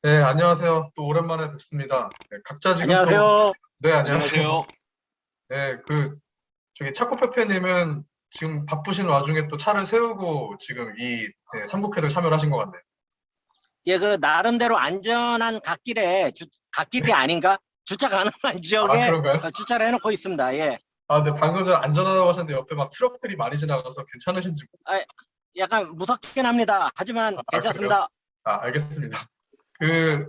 네, 안녕하세요. 또 오랜만에 뵙습니다. 네, 각자 지금 또, 안녕하세요. 네, 안녕하세요. 안녕하세요. 네, 저기 차코페페님은 지금 바쁘신 와중에 또 차를 세우고 지금 삼국회를 참여를 하신 것 같네요. 예, 그 나름대로 안전한 갓길이 아닌가? 주차 가능한 아, 지역에 그런가요? 주차를 해놓고 있습니다. 예, 근데 방금 전 안전하다고 하셨는데 옆에 막 트럭들이 많이 지나가서 괜찮으신지. 아, 약간 무섭긴 합니다. 하지만 그래요? 괜찮습니다. 알겠습니다.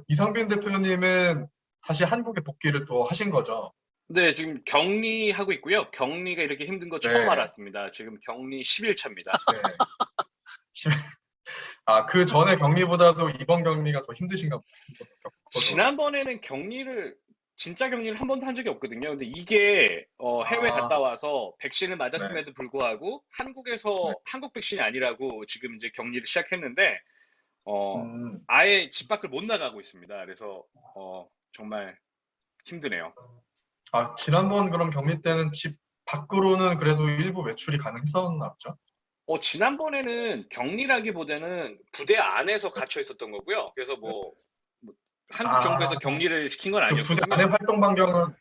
이성빈 대표님은 다시 한국에 복귀를 또 하신 거죠? 네, 지금 격리하고 있고요. 격리가 이렇게 힘든 거 처음 네, 알았습니다. 지금 격리 10일차입니다. 네. 그 전에 격리보다도 이번 격리가 더 힘드신가 보죠. 지난번에는 진짜 격리를 한 번도 한 적이 없거든요. 근데 이게 해외 아, 갔다 와서 백신을 네, 맞았음에도 불구하고 네. 한국에서 한국 백신이 아니라고 지금 이제 격리를 시작했는데 어, 음. 아예 집 밖을 못 나가고 있습니다. 그래서 정말 힘드네요. 지난번 그럼 격리 때는 집 밖으로는 그래도 일부 외출이 가능했었나 보죠? 지난번에는 격리라기보다는 부대 안에서 네. 갇혀 있었던 거고요. 그래서 뭐 한국 정부에서 아, 격리를 시킨 건 그 부대 안에 아니었거든요. 활동 반경은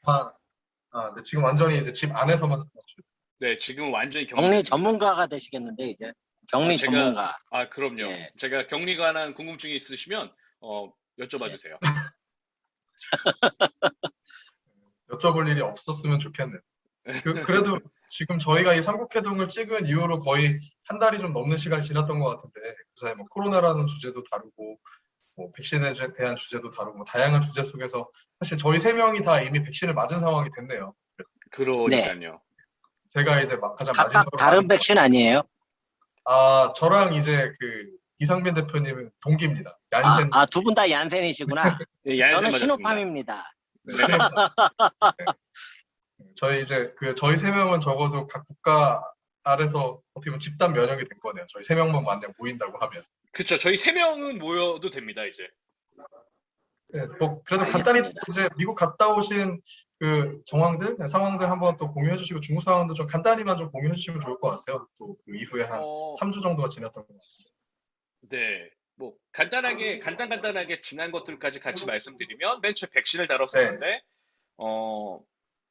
근데 지금 완전히 이제 집 안에서만 외출. 네, 지금 완전히 격리 격리됐습니다. 전문가가 되시겠는데 이제 아, 격리 제가, 전문가. 그럼요. 예, 제가 격리 관한 궁금증이 있으시면, 여쭤봐 예. 주세요. 여쭤볼 일이 없었으면 좋겠네요. 그래도 지금 저희가 이 삼국회동을 찍은 이후로 거의 한 달이 좀 넘는 시간이 지났던 것 같은데, 그 사이 뭐 코로나라는 주제도 다루고, 뭐 백신에 대한 주제도 다루고, 뭐 다양한 주제 속에서 사실 저희 세 명이 다 이미 백신을 맞은 상황이 됐네요. 네. 그러니까요. 제가 이제 가장 각각 마지막으로 맞은 다른 백신 아니에요? 저랑 이제 이상민 대표님은 동기입니다. 얀센. 두 분 다 얀센이시구나. 예, 얀센 저는 맞았습니다. 시노팜입니다. 네, 네. 저희 이제 저희 세 명은 적어도 각 국가 아래서 어떻게 보면 집단 면역이 된 거네요. 저희 세 명만 만약 모인다고 하면. 그쵸. 저희 세 명은 모여도 됩니다, 이제. 네, 뭐 그래도 간단히 알겠습니다. 이제 미국 갔다 오신 상황들 한번 또 공유해 주시고 중국 상황도 좀 간단히만 좀 공유해 주시면 좋을 것 같아요. 또 그 이후에 한 어, 3주 정도가 지났던 것 같습니다. 네. 뭐, 간단하게 지난 것들까지 같이 말씀드리면, 맨 처음 백신을 네. 다뤘었는데, 어,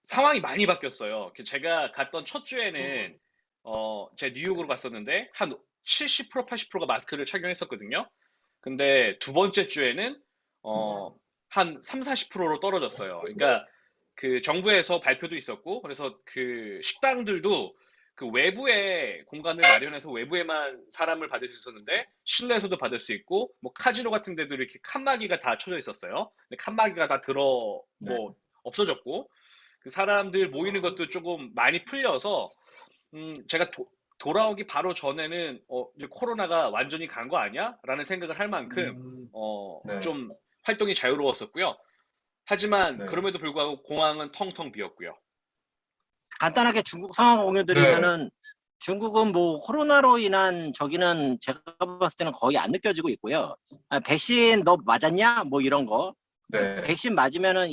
상황이 많이 바뀌었어요. 제가 갔던 첫 주에는 제가 뉴욕으로 갔었는데 한 70%, 80%가 마스크를 착용했었거든요. 근데 두 번째 주에는 한 3, 40%로 떨어졌어요. 그러니까 그 정부에서 발표도 있었고 그래서 그 식당들도 그 외부에 공간을 마련해서 외부에만 사람을 받을 수 있었는데 실내에서도 받을 수 있고 뭐 카지노 같은 데도 이렇게 칸막이가 다 쳐져 있었어요. 근데 칸막이가 다 네. 없어졌고 그 사람들 모이는 것도 조금 많이 풀려서 제가 돌아오기 바로 전에는 이제 코로나가 완전히 간 거 아니야? 라는 생각을 할 만큼 네. 좀 활동이 자유로웠었고요. 하지만 네. 그럼에도 불구하고 공항은 텅텅 비었고요. 간단하게 중국 상황 네. 공유드리면은 중국은 뭐 코로나로 인한 저기는 제가 봤을 때는 거의 안 느껴지고 있고요. 백신 너 맞았냐? 뭐 이런 거. 네. 백신 맞으면은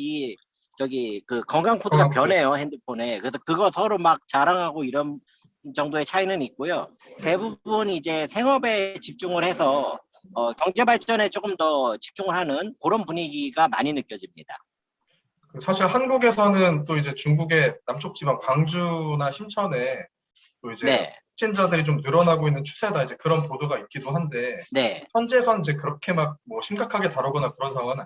저기 그 건강 코드가 건강 코드. 변해요, 핸드폰에. 그래서 그거 서로 막 자랑하고 이런 정도의 차이는 있고요. 대부분 이제 생업에 집중을 해서 경제 발전에 조금 더 집중을 하는 그런 분위기가 많이 느껴집니다. 사실 한국에서는 또 이제 중국의 남쪽 지방 광주나 심천에 또 이제 네, 확진자들이 좀 늘어나고 있는 추세다 이제 그런 보도가 있기도 한데 네. 현재선 이제 그렇게 막 뭐 심각하게 다루거나 그런 상황은 아니에요.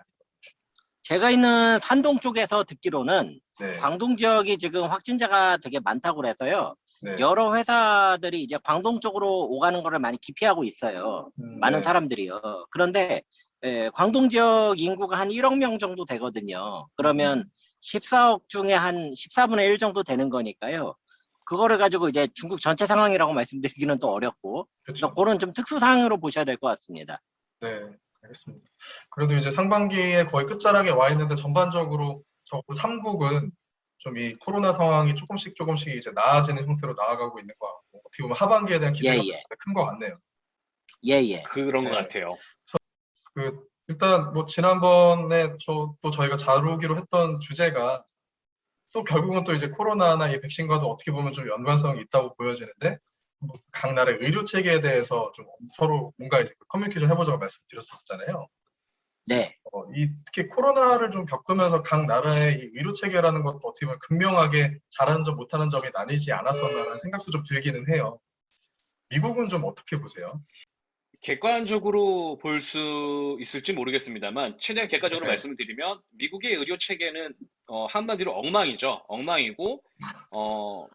제가 있는 산동 쪽에서 듣기로는 네, 광동 지역이 지금 확진자가 되게 많다고 그래서요. 네, 여러 회사들이 이제 광동 쪽으로 오가는 거를 많이 기피하고 있어요. 많은 네, 사람들이요. 그런데 광동 지역 인구가 한 1억 명 정도 되거든요. 그러면 14억 중에 한 14분의 1 정도 되는 거니까요. 그거를 가지고 이제 중국 전체 상황이라고 말씀드리기는 또 어렵고, 그래서 그렇죠. 그런 좀 특수 사항으로 보셔야 될 것 같습니다. 네, 알겠습니다. 그래도 이제 상반기에 거의 끝자락에 와 있는데 전반적으로 저 3국은 좀 이 코로나 상황이 조금씩 이제 나아지는 형태로 나아가고 있는 것 같고 어떻게 보면 하반기에 대한 예, 기대가 예, 큰 것 같네요. 예, 예. 그런 것 네. 같아요. 일단 뭐 지난번에 또 저희가 다루기로 했던 주제가 또 결국은 또 이제 코로나나 이 백신과도 어떻게 보면 좀 연관성이 있다고 보여지는데 뭐각 나라의 의료 체계에 대해서 좀 서로 뭔가 이제 커뮤니케이션 해보자고 말씀드렸었잖아요. 네. 특히 코로나를 좀 겪으면서 각 나라의 이 의료 체계라는 것도 어떻게 보면 극명하게 잘하는 점, 못하는 점이 나뉘지 않았었나라는 생각도 좀 들기는 해요. 미국은 좀 어떻게 보세요? 객관적으로 볼 수 있을지 모르겠습니다만, 최대한 객관적으로 네. 말씀을 드리면, 미국의 의료 체계는, 한마디로 엉망이죠. 엉망이고, 어,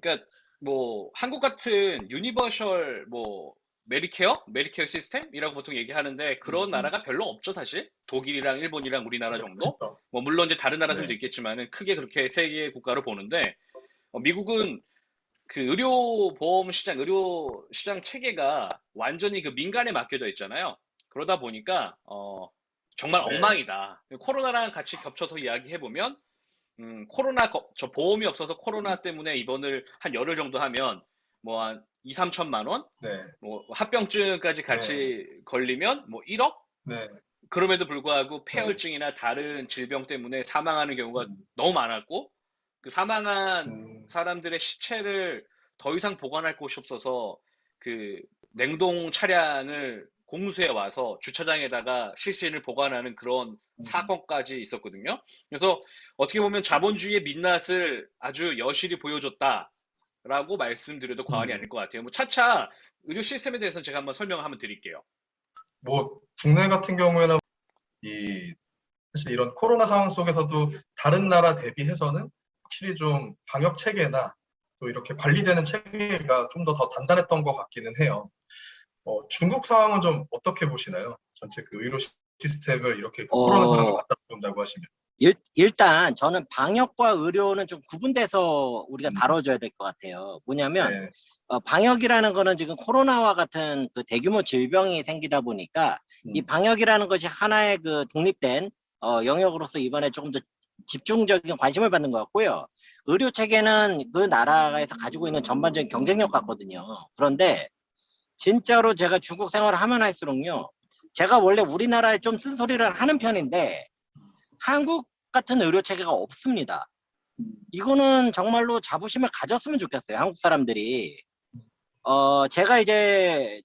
그러니까, 뭐, 한국 같은 유니버셜, 뭐, 메디케어 시스템이라고 보통 얘기하는데, 그런 음, 나라가 별로 없죠, 사실. 독일이랑 일본이랑 우리나라 정도? 그렇죠. 뭐, 물론 이제 다른 나라들도 네. 있겠지만은, 크게 그렇게 세 개의 국가로 보는데, 미국은 그 의료 시장 체계가 완전히 그 민간에 맡겨져 있잖아요. 그러다 보니까, 정말 네. 엉망이다. 코로나랑 같이 겹쳐서 이야기해보면, 저 보험이 없어서 코로나 때문에 입원을 한 열흘 정도 하면, 뭐 한 2, 3천만 원? 네. 뭐 합병증까지 네. 같이 걸리면 뭐 1억? 네. 그럼에도 불구하고 네. 폐혈증이나 다른 질병 때문에 사망하는 경우가 음, 너무 많았고, 그 사망한 음, 사람들의 시체를 더 이상 보관할 곳이 없어서 그 냉동 차량을 공수해 와서 주차장에다가 실시인을 보관하는 그런 음, 사건까지 있었거든요. 그래서 어떻게 보면 자본주의의 민낯을 아주 여실히 보여줬다라고 말씀드려도 과언이 아닐 음. 것 같아요. 뭐 차차 의료 시스템에 대해서는 제가 한번 설명을 한번 드릴게요. 뭐 국내 같은 경우에는 이 사실 이런 코로나 상황 속에서도 다른 나라 대비해서는 확실히 좀 방역 체계나 또 이렇게 관리되는 체계가 좀 더 단단했던 것 같기는 해요. 중국 상황은 좀 어떻게 보시나요? 전체 그 의료 시스템을 이렇게 그 코로나 상황을 어, 맞닿아 본다고 하시면. 일단 저는 방역과 의료는 좀 구분돼서 우리가 음, 다뤄줘야 될 것 같아요. 뭐냐면 네. 방역이라는 거는 지금 코로나와 같은 그 대규모 질병이 생기다 보니까 이 음, 방역이라는 것이 하나의 그 독립된 영역으로서 이번에 조금 더 집중적인 관심을 받는 것 같고요. 의료 체계는 그 나라에서 가지고 있는 전반적인 경쟁력 같거든요. 그런데 진짜로 제가 중국 생활을 하면 할수록요. 제가 원래 우리나라에 좀 쓴소리를 하는 편인데 한국 같은 의료 체계가 없습니다. 이거는 정말로 자부심을 가졌으면 좋겠어요. 한국 사람들이. 제가 이제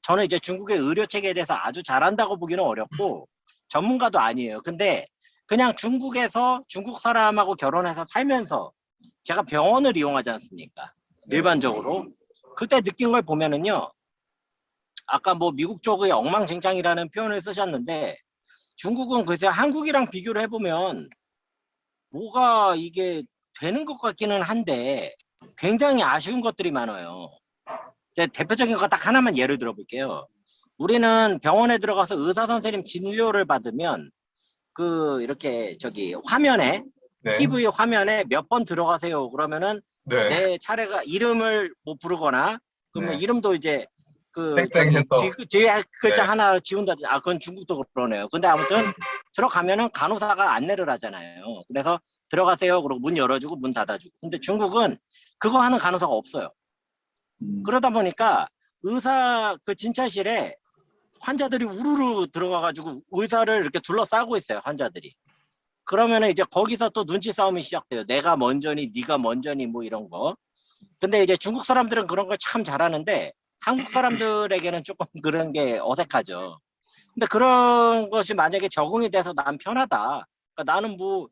저는 이제 중국의 의료 체계에 대해서 아주 잘한다고 보기는 어렵고 전문가도 아니에요. 근데 그냥 중국에서 중국 사람하고 결혼해서 살면서 제가 병원을 이용하지 않습니까? 네. 일반적으로. 그때 느낀 걸 보면은요. 아까 뭐 미국 쪽의 엉망진창이라는 표현을 쓰셨는데 중국은 글쎄 한국이랑 비교를 해보면 뭐가 이게 되는 것 같기는 한데 굉장히 아쉬운 것들이 많아요. 대표적인 거 딱 하나만 예를 들어볼게요. 우리는 병원에 들어가서 의사 선생님 진료를 받으면 그 이렇게 저기 화면에 네. TV 화면에 몇 번 들어가세요. 그러면은 네. 내 차례가 이름을 뭐 부르거나 그러면 네. 이름도 이제 그 땡땡 저기 해서. 뒤에 글자 네. 하나 지운다든지 그건 중국도 그러네요. 근데 아무튼 들어가면은 간호사가 안내를 하잖아요. 그래서 들어가세요. 그러고 문 열어주고 문 닫아주고. 근데 중국은 그거 하는 간호사가 없어요. 그러다 보니까 의사 그 진찰실에 환자들이 우르르 들어가가지고 의사를 이렇게 둘러싸고 있어요. 환자들이. 그러면은 이제 거기서 또 눈치 싸움이 시작돼요. 내가 먼저니, 네가 먼저니, 뭐 이런 거. 근데 이제 중국 사람들은 그런 걸 참 잘하는데 한국 사람들에게는 조금 그런 게 어색하죠. 근데 그런 것이 만약에 적응이 돼서 난 편하다. 그러니까 나는 뭐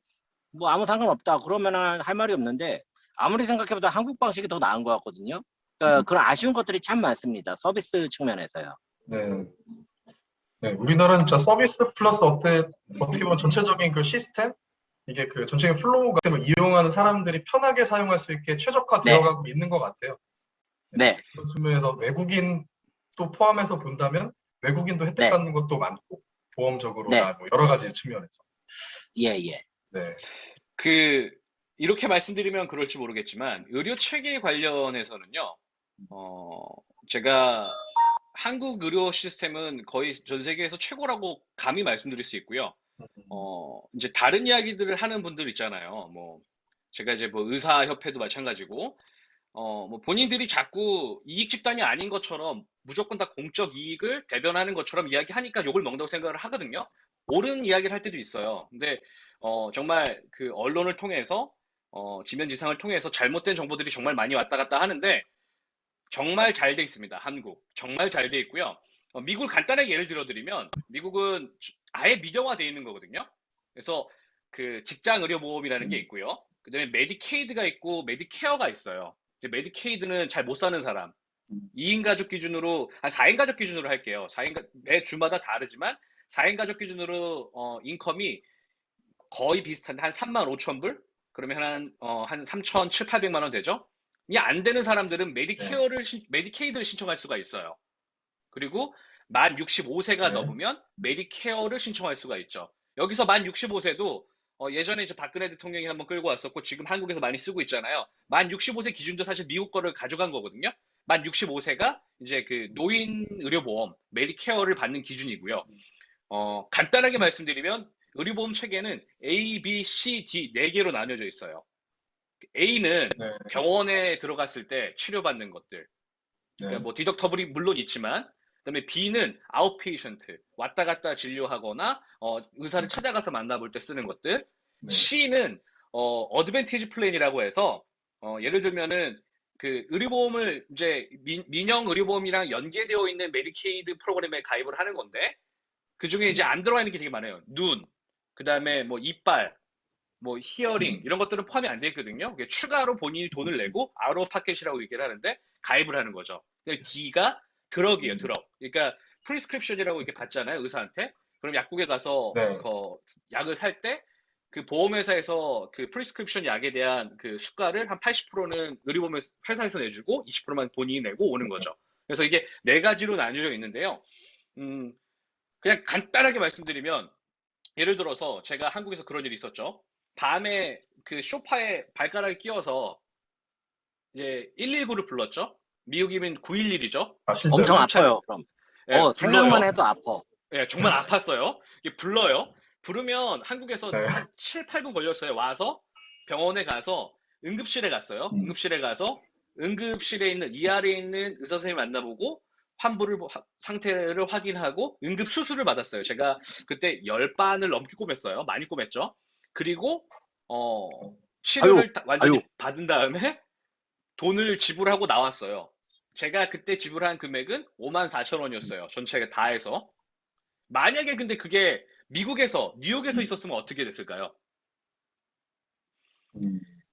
아무 상관없다. 그러면은 할 말이 없는데 아무리 생각해봐도 한국 방식이 더 나은 것 같거든요. 그러니까 그런 아쉬운 것들이 참 많습니다. 서비스 측면에서요. 네. 네. 우리나라는 진짜 서비스 플러스 어떻게 보면 전체적인 그 시스템? 이게 그 전체적인 플로우가 이용하는 사람들이 편하게 사용할 수 있게 최적화되어 네, 가고 있는 것 같아요. 네. 네, 그런 측면에서 외국인도 포함해서 본다면 외국인도 혜택 네, 받는 것도 많고 네, 보험적으로나 뭐 여러 가지 측면에서. 예, 예, 네. 그, 이렇게 말씀드리면 그럴지 모르겠지만, 의료 체계 관련해서는요, 어, 제가 한국 의료 시스템은 거의 전 세계에서 최고라고 감히 말씀드릴 수 있고요. 이제 다른 이야기들을 하는 분들 있잖아요. 뭐, 제가 이제 뭐 의사협회도 마찬가지고, 뭐 본인들이 자꾸 이익 집단이 아닌 것처럼 무조건 다 공적 이익을 대변하는 것처럼 이야기하니까 욕을 먹는다고 생각을 하거든요. 옳은 이야기를 할 때도 있어요. 근데, 정말 그 언론을 통해서, 지면지상을 통해서 잘못된 정보들이 정말 많이 왔다 갔다 하는데, 정말 잘 돼 있습니다. 한국. 정말 잘 돼 있고요. 미국을 간단하게 예를 들어드리면 미국은 아예 민영화되어 있는 거거든요. 그래서 그 직장 의료 보험이라는 게 있고요. 그다음에 메디케이드가 있고 메디케어가 있어요. 메디케이드는 잘 못 사는 사람. 2인 가족 기준으로, 4인 가족 기준으로 할게요. 매 주마다 다르지만 4인 가족 기준으로 인컴이 거의 비슷한데 한 3만 5천 불? 그러면 한 3천 7, 800만 원 되죠? 이게 안 되는 사람들은 네. 메디케이드를 신청할 수가 있어요. 그리고 만 65세가 네. 넘으면 메디케어를 신청할 수가 있죠. 여기서 만 65세도 예전에 이제 박근혜 대통령이 한번 끌고 왔었고 지금 한국에서 많이 쓰고 있잖아요. 만 65세 기준도 사실 미국 거를 가져간 거거든요. 만 65세가 이제 그 노인 의료보험 메디케어를 받는 기준이고요. 간단하게 말씀드리면 의료보험 체계는 A, B, C, D 4개로 나뉘어져 있어요. A는 네. 병원에 들어갔을 때 치료받는 것들. 그러니까 네. 뭐 디덕터블이 물론 있지만, 그다음에 B는 아웃페이션트, 왔다 갔다 진료하거나 의사를 찾아가서 만나볼 때 쓰는 것들. 네. C는 어드밴티지 플랜이라고 해서 예를 들면은 그 의료보험을 이제 민영 의료보험이랑 연계되어 있는 메디케이드 프로그램에 가입을 하는 건데 그 중에 이제 안 들어가 있는 게 되게 많아요. 눈, 그다음에 뭐 이빨, 뭐 히어링 이런 것들은 포함이 안 돼 있거든요. 추가로 본인이 돈을 내고 아웃 오브 파켓이라고 얘기를 하는데 가입을 하는 거죠. D가 드럭이에요, 드럭. 그러니까 프리스크립션이라고 이렇게 받잖아요, 의사한테. 그럼 약국에 가서 네. 약을 살 때 그 보험회사에서 그 프리스크립션 약에 대한 그 수가를 한 80%는 의료보험 회사에서 내주고 20%만 본인이 내고 오는 거죠. 그래서 이게 네 가지로 나뉘어져 있는데요. 그냥 간단하게 말씀드리면 예를 들어서 제가 한국에서 그런 일이 있었죠. 밤에 그 소파에 발가락을 끼워서 이제 119를 불렀죠. 미국이면 911이죠. 아, 엄청 실제로요? 응급차를 아파요. 그럼. 예, 생각만 불러요. 해도 아파. 예, 정말 아팠어요. 이게 불러요. 부르면 한국에서 네. 한 7, 8분 걸렸어요. 와서 병원에 가서 응급실에 갔어요. 응급실에 가서 응급실에 있는 ER에 있는 의사 선생님 만나보고 환부를 상태를 확인하고 응급 수술을 받았어요. 제가 그때 10반을 넘게 꼬맸어요. 많이 꼬맸죠. 그리고 아유, 치료를 아유. 완전히 받은 다음에 돈을 지불하고 나왔어요. 제가 그때 지불한 금액은 5만 4천 원이었어요. 전체가 다 해서. 만약에 근데 그게 미국에서, 뉴욕에서 있었으면 어떻게 됐을까요?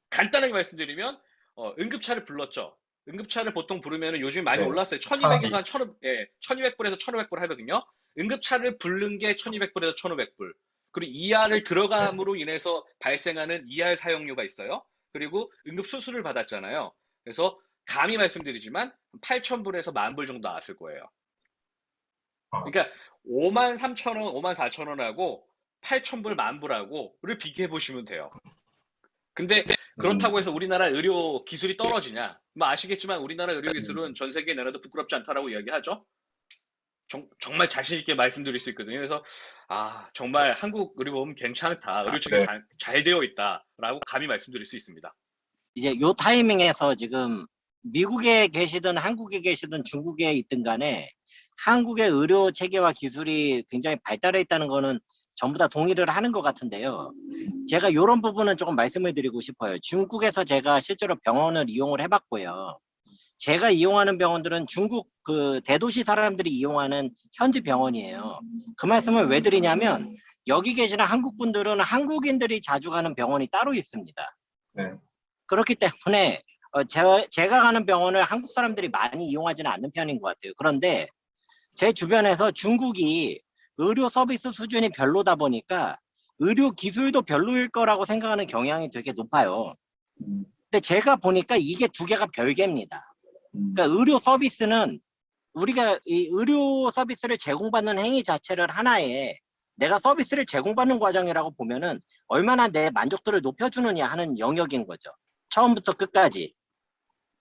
간단하게 말씀드리면, 응급차를 불렀죠. 응급차를 보통 부르면 요즘 많이 네. 올랐어요. 1200에서 차비. 한 1200불에서 1500불 하거든요. 응급차를 부른 게 1200불에서 1500불. 그리고 ER을 네. 들어감으로 인해서 발생하는 ER 사용료가 있어요. 그리고 응급수술을 받았잖아요. 그래서 감히 말씀드리지만 8,000불에서 10,000불 정도 나왔을 거예요. 아, 그러니까 5만 3천 원, 5만 4천 원하고 8,000불, 10,000불하고를 비교해 보시면 돼요. 근데 그렇다고 해서 우리나라 의료 기술이 떨어지냐? 뭐 아시겠지만 우리나라 의료 기술은 전 세계 내놔도 부끄럽지 않다라고 이야기하죠. 정말 자신 있게 말씀드릴 수 있거든요. 그래서 정말 한국 의료보험 괜찮다. 의료 체계 네. 잘 되어 있다라고 감히 말씀드릴 수 있습니다. 이제 요 타이밍에서 지금 미국에 계시든 한국에 계시든 중국에 있든 간에 한국의 의료 체계와 기술이 굉장히 발달해 있다는 거는 전부 다 동의를 하는 것 같은데요. 제가 이런 부분은 조금 말씀을 드리고 싶어요. 중국에서 제가 실제로 병원을 이용을 해봤고요. 제가 이용하는 병원들은 중국 그 대도시 사람들이 이용하는 현지 병원이에요. 그 말씀을 왜 드리냐면 여기 계시는 한국 분들은 한국인들이 자주 가는 병원이 따로 있습니다. 네. 그렇기 때문에 제가 가는 병원을 한국 사람들이 많이 이용하지는 않는 편인 것 같아요. 그런데 제 주변에서 중국이 의료 서비스 수준이 별로다 보니까 의료 기술도 별로일 거라고 생각하는 경향이 되게 높아요. 근데 제가 보니까 이게 두 개가 별개입니다. 그러니까 의료 서비스는 우리가 이 의료 서비스를 제공받는 행위 자체를 하나의 내가 서비스를 제공받는 과정이라고 보면은 얼마나 내 만족도를 높여주느냐 하는 영역인 거죠. 처음부터 끝까지.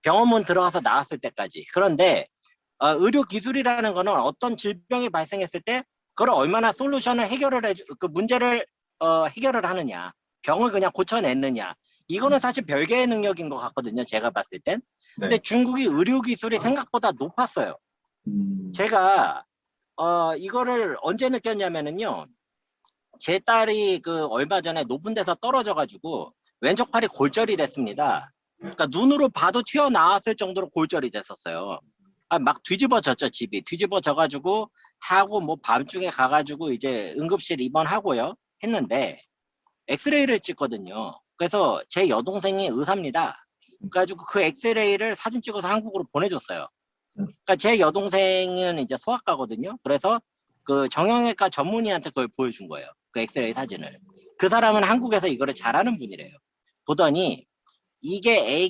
병원문 들어가서 나왔을 때까지. 그런데 의료 기술이라는 거는 어떤 질병이 발생했을 때 그걸 얼마나 솔루션을 그 문제를 해결을 하느냐, 병을 그냥 고쳐냈느냐, 이거는 사실 별개의 능력인 것 같거든요. 제가 봤을 땐. 근데 네. 중국이 의료 기술이 생각보다 높았어요. 제가 이거를 언제 느꼈냐면은요, 제 딸이 그 얼마 전에 높은 데서 떨어져가지고 왼쪽 팔이 골절이 됐습니다. 그러니까 눈으로 봐도 튀어나왔을 정도로 골절이 됐었어요. 막 뒤집어졌죠, 집이. 뒤집어져가지고 하고 뭐 밤중에 가가지고 이제 응급실 입원하고요. 했는데 엑스레이를 찍거든요. 그래서 제 여동생이 의사입니다. 그래가지고 그 엑스레이를 사진 찍어서 한국으로 보내줬어요. 그러니까 제 여동생은 이제 소아과거든요. 그래서 그 정형외과 전문의한테 그걸 보여준 거예요. 그 엑스레이 사진을. 그 사람은 한국에서 이거를 잘하는 분이래요. 보더니 이게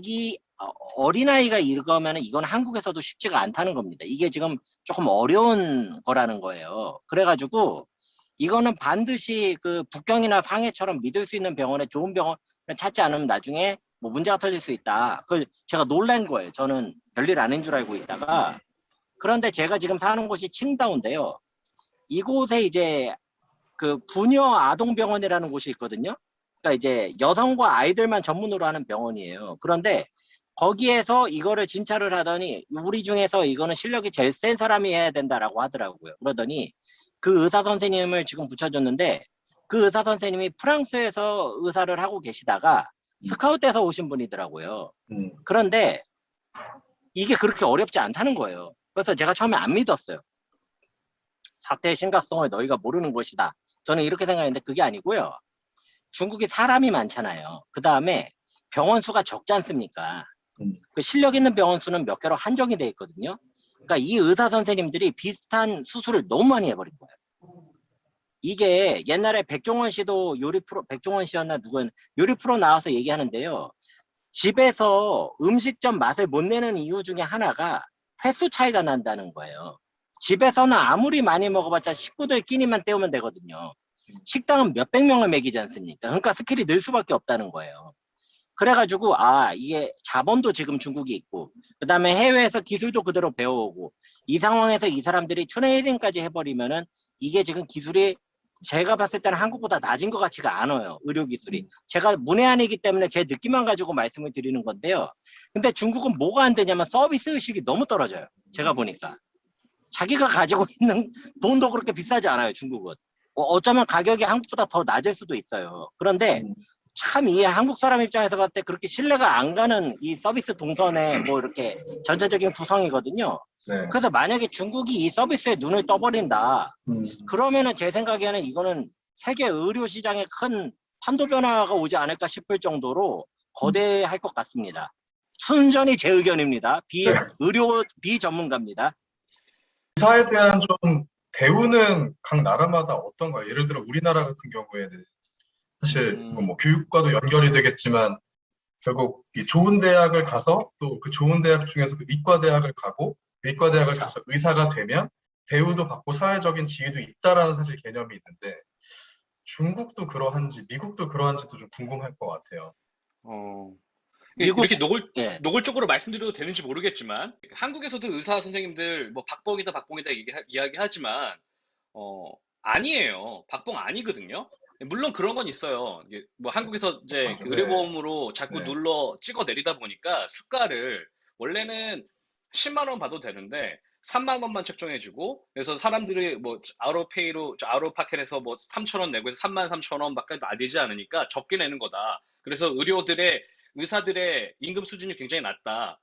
어린아이가 이거면 이건 한국에서도 쉽지가 않다는 겁니다. 이게 지금 조금 어려운 거라는 거예요. 그래가지고 이거는 반드시 그 북경이나 상해처럼 믿을 수 있는 병원에 좋은 병원을 찾지 않으면 나중에 뭐 문제가 터질 수 있다. 그 제가 놀란 거예요. 저는 별일 아닌 줄 알고 있다가. 그런데 제가 지금 사는 곳이 칭다오인데요. 이곳에 이제 그 부녀 아동병원이라는 곳이 있거든요. 그러니까 이제 여성과 아이들만 전문으로 하는 병원이에요. 그런데 거기에서 이거를 진찰을 하더니 우리 중에서 이거는 실력이 제일 센 사람이 해야 된다라고 하더라고요. 그러더니 그 의사 선생님을 지금 붙여줬는데 그 의사 선생님이 프랑스에서 의사를 하고 계시다가 스카웃돼서 오신 분이더라고요. 그런데 이게 그렇게 어렵지 않다는 거예요. 그래서 제가 처음에 안 믿었어요. 사태의 심각성을 너희가 모르는 것이다. 저는 이렇게 생각했는데 그게 아니고요. 중국이 사람이 많잖아요. 그 다음에 병원 수가 적지 않습니까? 그 실력 있는 병원 수는 몇 개로 한정이 돼 있거든요. 그러니까 이 의사 선생님들이 비슷한 수술을 너무 많이 해버린 거예요. 이게 옛날에 백종원 씨도 요리 프로, 백종원 씨였나 누군 요리 프로 나와서 얘기하는데요. 집에서 음식점 맛을 못 내는 이유 중에 하나가 횟수 차이가 난다는 거예요. 집에서는 아무리 많이 먹어봤자 식구들 끼니만 때우면 되거든요. 식당은 몇백 명을 먹이지 않습니까? 그러니까 스킬이 늘 수밖에 없다는 거예요. 그래가지고 이게 자본도 지금 중국이 있고 그 다음에 해외에서 기술도 그대로 배워오고 이 상황에서 이 사람들이 트레이닝까지 해버리면은 이게 지금 기술이 제가 봤을 때는 한국보다 낮은 것 같지가 않아요. 의료 기술이. 제가 문외한이기 때문에 제 느낌만 가지고 말씀을 드리는 건데요. 근데 중국은 뭐가 안 되냐면 서비스 의식이 너무 떨어져요. 제가 보니까. 자기가 가지고 있는 돈도 그렇게 비싸지 않아요. 중국은. 어쩌면 가격이 한국보다 더 낮을 수도 있어요. 그런데 참 이 한국 사람 입장에서 봤을 때 그렇게 신뢰가 안 가는 이 서비스 동선의 뭐 이렇게 전체적인 구성이거든요. 네. 그래서 만약에 중국이 이 서비스에 눈을 떠버린다. 그러면은 제 생각에는 이거는 세계 의료 시장에 큰 판도 변화가 오지 않을까 싶을 정도로 거대할 것 같습니다. 순전히 제 의견입니다. 네. 비전문가입니다. 의사에 대한 좀 대우는 각 나라마다 어떤가요? 예를 들어 우리나라 같은 경우에는 사실 뭐 교육과도 연결이 되겠지만 결국 이 좋은 대학을 가서 또 그 좋은 대학 중에서도 의과 대학을 가고 의과 대학을 가서 의사가 되면 대우도 받고 사회적인 지위도 있다라는 사실 개념이 있는데 중국도 그러한지 미국도 그러한지도 좀 궁금할 것 같아요. 미국- 이렇게 예. 노골적으로 말씀드려도 되는지 모르겠지만 한국에서도 의사 선생님들 뭐 박봉이다 이야기하지만 아니에요. 박봉 아니거든요. 물론 그런 건 있어요. 이게 뭐 한국에서 이제 맞아, 그 네. 의료보험으로 자꾸 네. 눌러 찍어 내리다 보니까 수가를 원래는 10만 원 받아도 되는데 3만 원만 책정해주고 그래서 사람들이 뭐 아우로파켓에서 뭐 3천 원 내고 해서 3만 3천 원밖에 나되지 않으니까 적게 내는 거다. 그래서 의사들의 임금 수준이 굉장히 낮다.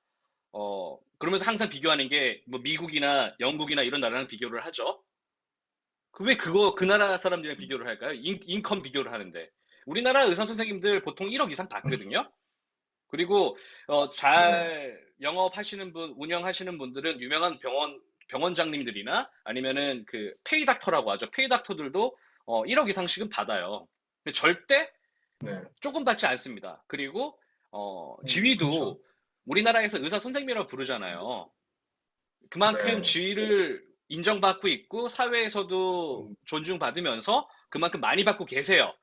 그러면서 항상 비교하는 게 뭐 미국이나 영국이나 이런 나라랑 비교를 하죠. 그 나라 사람들이랑 비교를 할까요? 인컴 비교를 하는데. 우리나라 의사 선생님들 보통 1억 이상 받거든요. 그리고 운영하시는 분들은 유명한 병원장님들이나 아니면은 그 페이닥터라고 하죠. 페이닥터들도 1억 이상씩은 받아요. 근데 절대 네. 조금 받지 않습니다. 그리고 지위도 그렇죠. 우리나라에서 의사 선생님이라고 부르잖아요. 그만큼 네. 지위를 인정받고 있고 사회에서도 존중받으면서 그만큼 많이 받고 계세요.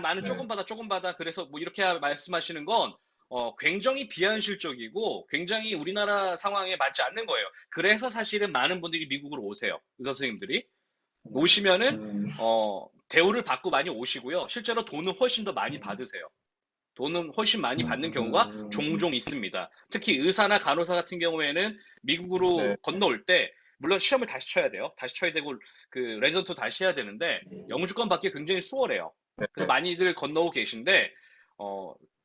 나는 네. 조금 받아. 그래서 뭐 이렇게 말씀하시는 건 굉장히 비현실적이고 굉장히 우리나라 상황에 맞지 않는 거예요. 그래서 사실은 많은 분들이 미국으로 오세요. 의사 선생님들이. 오시면은 대우를 받고 많이 오시고요. 실제로 돈은 훨씬 더 많이 받으세요. 돈은 훨씬 많이 받는 경우가 종종 있습니다. 특히 의사나 간호사 같은 경우에는 미국으로 네. 건너올 때 물론 시험을 다시 쳐야 돼요. 다시 쳐야 되고 그 레전트 다시 해야 되는데 영주권 받기 굉장히 수월해요. 그래서 많이들 건너오고 계신데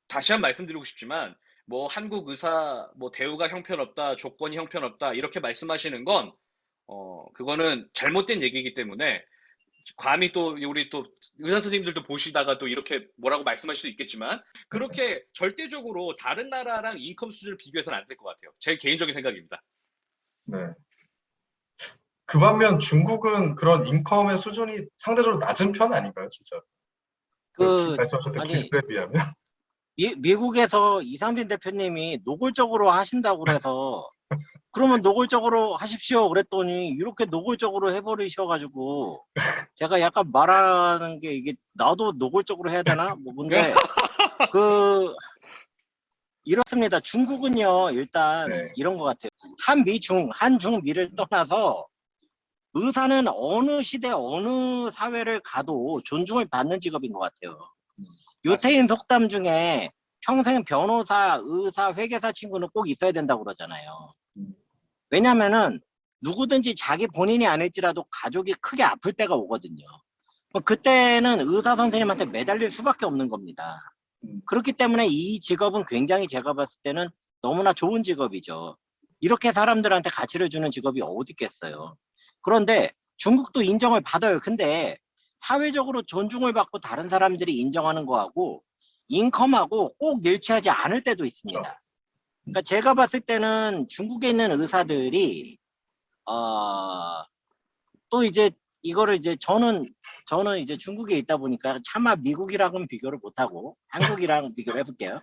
다시 한 번 말씀드리고 싶지만 뭐 한국 의사 뭐 대우가 형편없다, 조건이 형편없다 이렇게 말씀하시는 건 그거는 잘못된 얘기이기 때문에 감히 또 우리 또 의사 선생님들도 보시다가 또 이렇게 뭐라고 말씀하실 수 있겠지만 그렇게 절대적으로 다른 나라랑 인컴 수준을 비교해서는 안 될 것 같아요. 제 개인적인 생각입니다. 네. 그 반면 중국은 그런 인컴의 수준이 상대적으로 낮은 편 아닌가요, 진짜? 그 말씀하셨던 아니 기술에 비하면? 미국에서 이상빈 대표님이 노골적으로 하신다고 그래서 그러면 노골적으로 하십시오 그랬더니 이렇게 노골적으로 해버리셔가지고 제가 약간 말하는 게 이게 나도 노골적으로 해야 되나? 뭐 근데 그 이렇습니다. 중국은요 일단 네. 이런 것 같아요. 한중미를 떠나서 의사는 어느 시대 어느 사회를 가도 존중을 받는 직업인 것 같아요. 유태인 속담 중에 평생 변호사, 의사, 회계사 친구는 꼭 있어야 된다고 그러잖아요. 왜냐면은 누구든지 자기 본인이 아닐지라도 가족이 크게 아플 때가 오거든요. 그때는 의사 선생님한테 매달릴 수밖에 없는 겁니다. 그렇기 때문에 이 직업은 굉장히 제가 봤을 때는 너무나 좋은 직업이죠. 이렇게 사람들한테 가치를 주는 직업이 어디 있겠어요. 그런데 중국도 인정을 받아요. 근데 사회적으로 존중을 받고 다른 사람들이 인정하는 거하고 인컴하고 꼭 일치하지 않을 때도 있습니다. 그러니까 제가 봤을 때는 중국에 있는 의사들이 또 이제 이거를 이제 저는 이제 중국에 있다 보니까 차마 미국이랑은 비교를 못하고 한국이랑 비교를 해볼게요.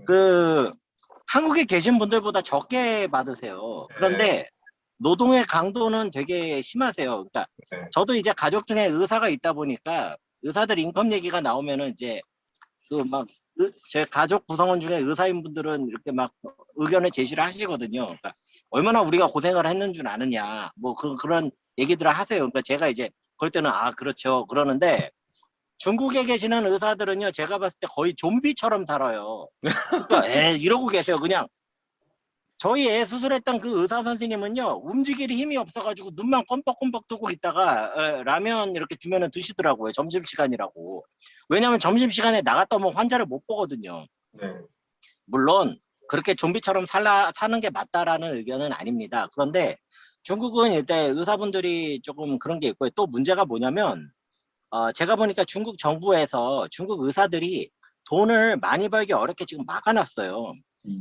그 한국에 계신 분들보다 적게 받으세요. 그런데 노동의 강도는 되게 심하세요. 그러니까 네. 저도 이제 가족 중에 의사가 있다 보니까 의사들 인컴 얘기가 나오면은 이제 그 막 제 가족 구성원 중에 의사인 분들은 이렇게 막 의견을 제시를 하시거든요. 그러니까 얼마나 우리가 고생을 했는 줄 아느냐, 뭐 그런 얘기들을 하세요. 그러니까 제가 이제 그럴 때는 아 그렇죠 그러는데 중국에 계시는 의사들은요 제가 봤을 때 거의 좀비처럼 살아요. 그러니까 이러고 계세요. 그냥 저희 애 수술했던 그 의사 선생님은요 움직일 힘이 없어가지고 눈만 껌뻑껌뻑 뜨고 있다가 라면 이렇게 주면은 드시더라고요. 점심시간이라고. 왜냐면 점심시간에 나갔다 오면 환자를 못 보거든요. 네. 물론 그렇게 좀비처럼 사는 게 맞다라는 의견은 아닙니다. 그런데 중국은 일단 의사분들이 조금 그런 게 있고요. 또 문제가 뭐냐면 제가 보니까 중국 정부에서 중국 의사들이 돈을 많이 벌기 어렵게 지금 막아놨어요.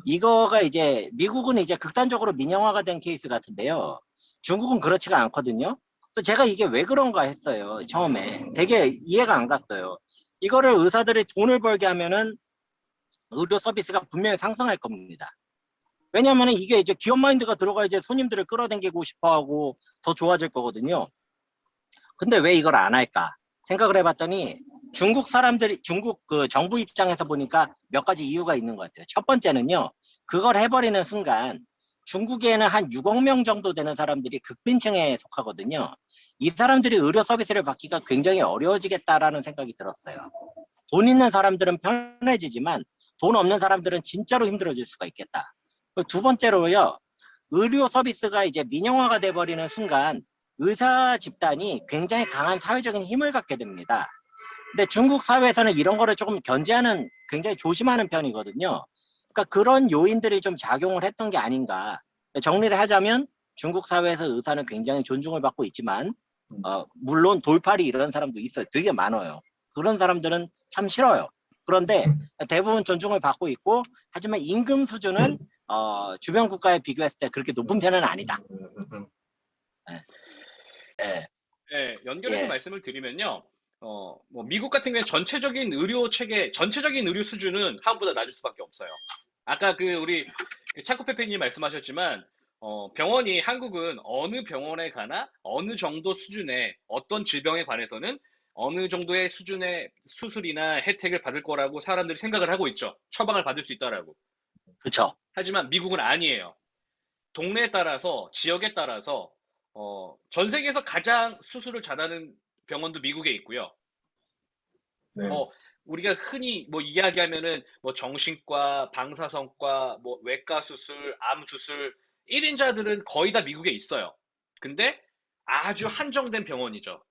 이거가 이제 미국은 이제 극단적으로 민영화가 된 케이스 같은데요. 중국은 그렇지가 않거든요. 그래서 제가 이게 왜 그런가 했어요. 처음에 되게 이해가 안 갔어요. 이거를 의사들이 돈을 벌게 하면은 의료 서비스가 분명히 상승할 겁니다. 왜냐하면 이게 이제 기업 마인드가 들어가 이제 손님들을 끌어당기고 싶어하고 더 좋아질 거거든요. 근데 왜 이걸 안 할까 생각을 해봤더니 중국 그 정부 입장에서 보니까 몇 가지 이유가 있는 것 같아요. 첫 번째는요, 그걸 해버리는 순간 중국에는 한 6억 명 정도 되는 사람들이 극빈층에 속하거든요. 이 사람들이 의료 서비스를 받기가 굉장히 어려워지겠다라는 생각이 들었어요. 돈 있는 사람들은 편해지지만 돈 없는 사람들은 진짜로 힘들어질 수가 있겠다. 두 번째로요, 의료 서비스가 이제 민영화가 돼버리는 순간 의사 집단이 굉장히 강한 사회적인 힘을 갖게 됩니다. 근데 중국 사회에서는 이런 거를 조금 견제하는, 굉장히 조심하는 편이거든요. 그러니까 그런 요인들이 좀 작용을 했던 게 아닌가. 정리를 하자면 중국 사회에서 의사는 굉장히 존중을 받고 있지만 물론 돌팔이 이런 사람도 있어요. 되게 많아요. 그런 사람들은 참 싫어요. 그런데 대부분 존중을 받고 있고, 하지만 임금 수준은 주변 국가에 비교했을 때 그렇게 높은 편은 아니다. 네. 네. 네, 연결해서 예. 말씀을 드리면요. 뭐 미국 같은 경우에 전체적인 의료 체계, 전체적인 의료 수준은 한국보다 낮을 수밖에 없어요. 아까 우리 차코페페님 말씀하셨지만, 병원이 한국은 어느 병원에 가나 어느 정도 수준의 어떤 질병에 관해서는 어느 정도의 수준의 수술이나 혜택을 받을 거라고 사람들이 생각을 하고 있죠. 처방을 받을 수 있다라고. 그렇죠. 하지만 미국은 아니에요. 동네에 따라서, 지역에 따라서 전 세계에서 가장 수술을 잘하는 병원도 미국에 있고요. 네. 뭐 우리가 흔히 뭐 이야기하면은 뭐 정신과, 방사선과, 뭐 외과 수술, 암 수술 1인자들은 거의 다 미국에 있어요. 근데 아주 한정된 병원이죠.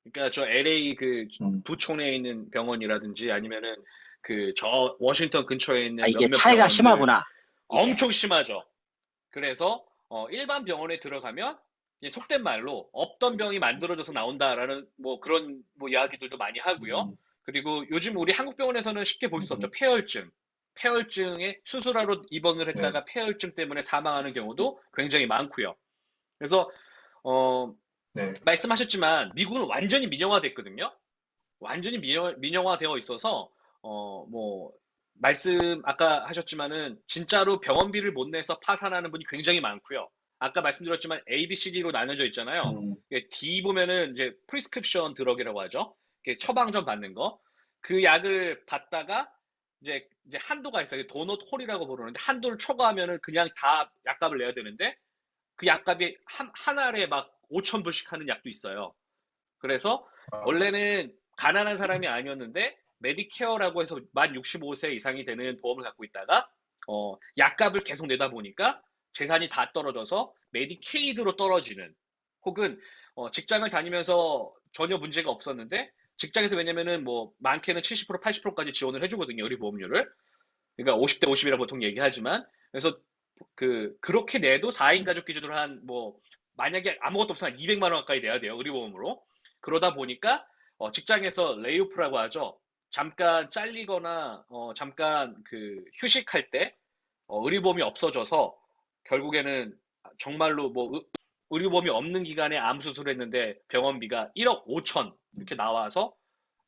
그러니까 저 LA 그 부촌에 있는 병원이라든지 아니면은 그 저 워싱턴 근처에 있는 이게 몇몇 차이가 병원들 심하구나. 예. 엄청 심하죠. 그래서 일반 병원에 들어가면 이제 속된 말로 없던 병이 만들어져서 나온다라는 뭐 그런 뭐 이야기들도 많이 하고요. 그리고 요즘 우리 한국 병원에서는 쉽게 볼 수 없죠. 폐혈증. 폐혈증에 수술하러 입원을 네. 했다가 폐혈증 때문에 사망하는 경우도 굉장히 많고요. 그래서 어, 네. 말씀하셨지만 미국은 완전히 민영화됐거든요. 완전히 민영화되어 있어서 뭐 말씀 아까 하셨지만은 진짜로 병원비를 못 내서 파산하는 분이 굉장히 많고요. 아까 말씀드렸지만 A, B, C, D로 나눠져 있잖아요. 이게 D 보면은 이제 프리스크립션 드럭이라고 하죠. 이게 처방전 받는 거. 그 약을 받다가 이제 한도가 있어요. 도넛 홀이라고 부르는데 한도를 초과하면은 그냥 다 약값을 내야 되는데 그 약값이 한 알에 막 5천 불씩 하는 약도 있어요. 그래서 아, 원래는 가난한 사람이 아니었는데 메디케어라고 해서 만 65세 이상이 되는 보험을 갖고 있다가 약값을 계속 내다 보니까 재산이 다 떨어져서 메디케이드로 떨어지는 혹은 직장을 다니면서 전혀 문제가 없었는데 직장에서 왜냐면은 뭐 많게는 70% 80%까지 지원을 해주거든요 의료보험료를. 그러니까 50대 50이라고 보통 얘기하지만 그래서 그렇게 내도 4인 가족 기준으로 한 뭐 만약에 아무것도 없으면 한 200만 원 가까이 내야 돼요 의료보험으로. 그러다 보니까 직장에서 레이오프라고 하죠. 잠깐 잘리거나 잠깐 휴식할 때 의료보험이 없어져서 결국에는 정말로 뭐 의료보험이 없는 기간에 암 수술했는데 병원비가 1억 5천 이렇게 나와서